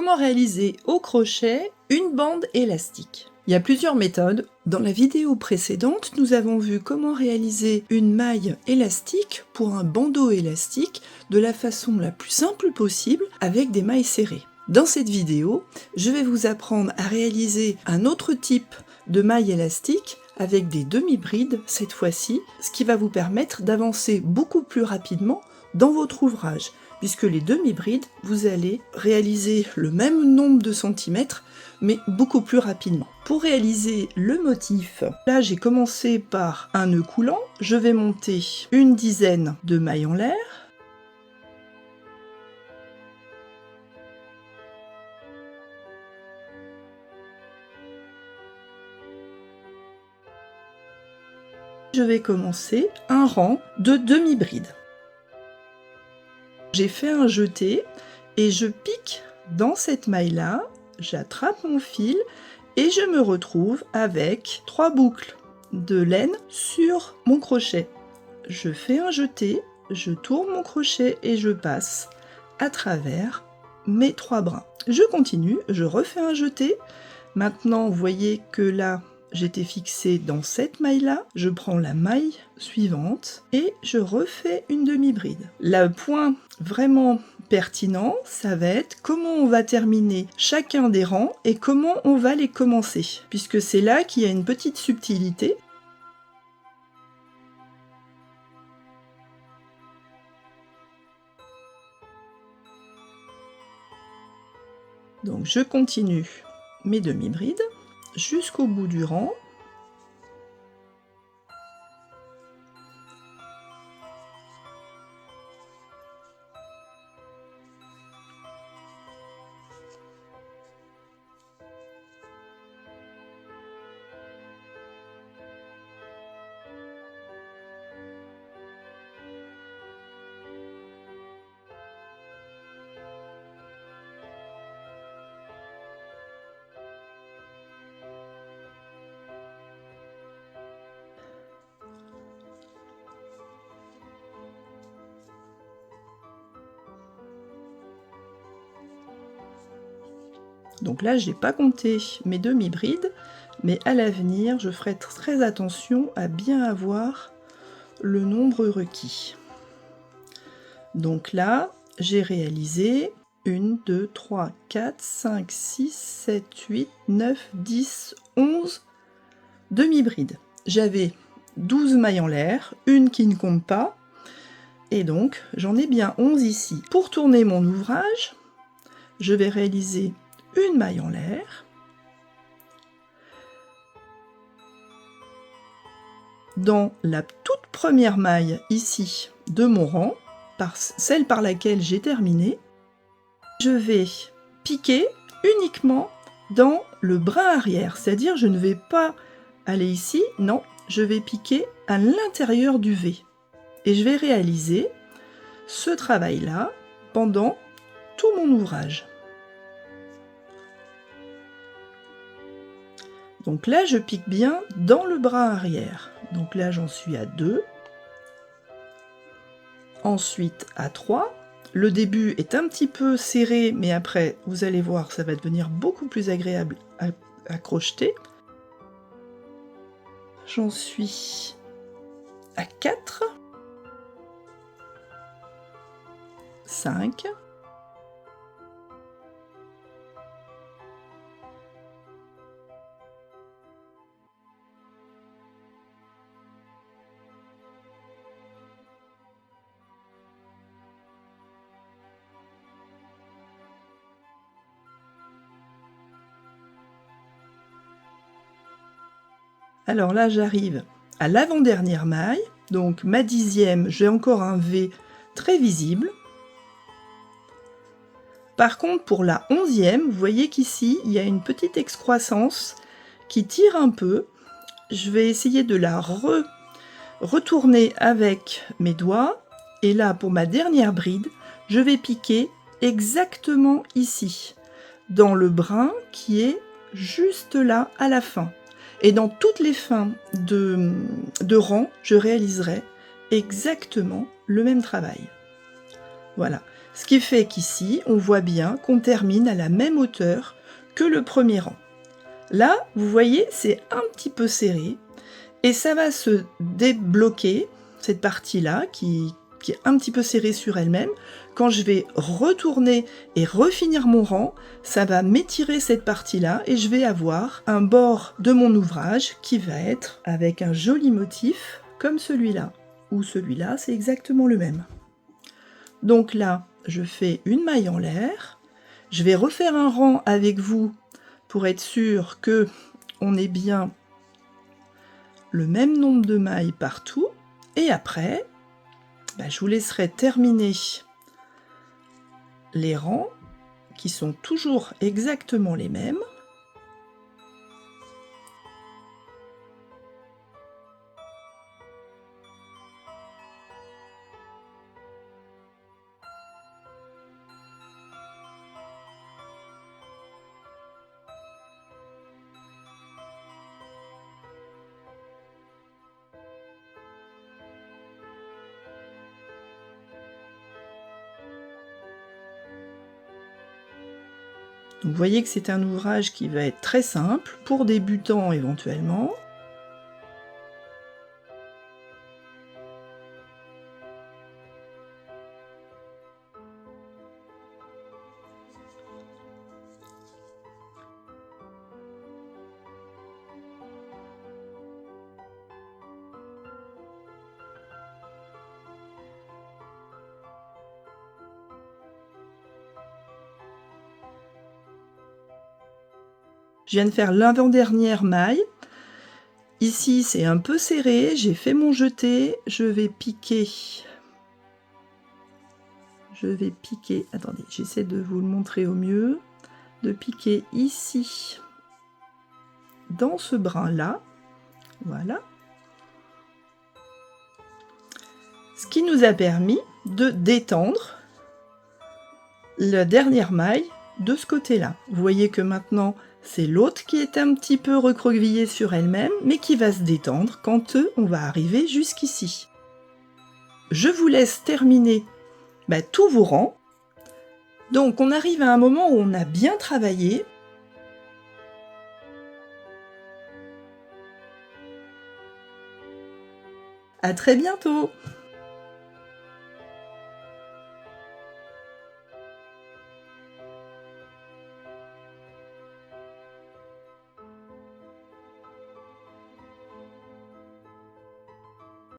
Comment réaliser au crochet une bande élastique? Il y a plusieurs méthodes. Dans la vidéo précédente, nous avons vu comment réaliser une maille élastique pour un bandeau élastique de la façon la plus simple possible avec des mailles serrées. Dans cette vidéo, je vais vous apprendre à réaliser un autre type de maille élastique avec des demi-brides cette fois-ci, ce qui va vous permettre d'avancer beaucoup plus rapidement dans votre ouvrage, puisque les demi-brides, vous allez réaliser le même nombre de centimètres, mais beaucoup plus rapidement. Pour réaliser le motif, là j'ai commencé par un nœud coulant, je vais monter une dizaine de mailles en l'air, je vais commencer un rang de demi-brides. J'ai fait un jeté et je pique dans cette maille-là, j'attrape mon fil et je me retrouve avec 3 boucles de laine sur mon crochet. Je fais un jeté, je tourne mon crochet et je passe à travers mes 3 brins. Je continue, je refais un jeté. Maintenant, vous voyez que là, j'étais fixée dans cette maille-là, je prends la maille suivante et je refais une demi-bride. Le point vraiment pertinent, ça va être comment on va terminer chacun des rangs et comment on va les commencer, puisque c'est là qu'il y a une petite subtilité. Donc je continue mes demi-brides jusqu'au bout du rang. Donc là, je n'ai pas compté mes demi-brides, mais à l'avenir, je ferai très attention à bien avoir le nombre requis. Donc là, j'ai réalisé 1, 2, 3, 4, 5, 6, 7, 8, 9, 10, 11 demi-brides. J'avais 12 mailles en l'air, une qui ne compte pas, et donc j'en ai bien 11 ici. Pour tourner mon ouvrage, je vais réaliser une maille en l'air, dans la toute première maille ici de mon rang, celle par laquelle j'ai terminé, je vais piquer uniquement dans le brin arrière, c'est-à-dire je ne vais pas aller ici, non, je vais piquer à l'intérieur du V et je vais réaliser ce travail-là pendant tout mon ouvrage. Donc là, je pique bien dans le bras arrière. Donc là, j'en suis à 2. Ensuite, à 3. Le début est un petit peu serré, mais après, vous allez voir, ça va devenir beaucoup plus agréable à crocheter. J'en suis à 4. 5. Alors là, j'arrive à l'avant-dernière maille, donc ma 10e, j'ai encore un V très visible. Par contre, pour la 11e, vous voyez qu'ici, il y a une petite excroissance qui tire un peu. Je vais essayer de la retourner avec mes doigts. Et là, pour ma dernière bride, je vais piquer exactement ici, dans le brin qui est juste là à la fin. Et dans toutes les fins de rang, je réaliserai exactement le même travail. Voilà, Ce qui fait qu'ici, on voit bien qu'on termine à la même hauteur que le premier rang. Là, vous voyez, c'est un petit peu serré et ça va se débloquer, cette partie-là qui est un petit peu serrée sur elle-même. Quand je vais retourner et refinir mon rang, ça va m'étirer cette partie-là et je vais avoir un bord de mon ouvrage qui va être avec un joli motif comme celui-là. Ou celui-là, c'est exactement le même. Donc là, je fais une maille en l'air. Je vais refaire un rang avec vous pour être sûr que on ait bien le même nombre de mailles partout. Et après, je vous laisserai terminer les rangs qui sont toujours exactement les mêmes. Donc, vous voyez que c'est un ouvrage qui va être très simple, pour débutants éventuellement. Je viens de faire l'avant-dernière maille. Ici, c'est un peu serré, j'ai fait mon jeté, je vais piquer. Attendez, j'essaie de vous le montrer au mieux, de piquer ici, dans ce brin-là, voilà. Ce qui nous a permis de détendre la dernière maille de ce côté-là. Vous voyez que maintenant, c'est l'autre qui est un petit peu recroquevillée sur elle-même, mais qui va se détendre quand on va arriver jusqu'ici. Je vous laisse terminer tous vos rangs. Donc on arrive à un moment où on a bien travaillé. À très bientôt!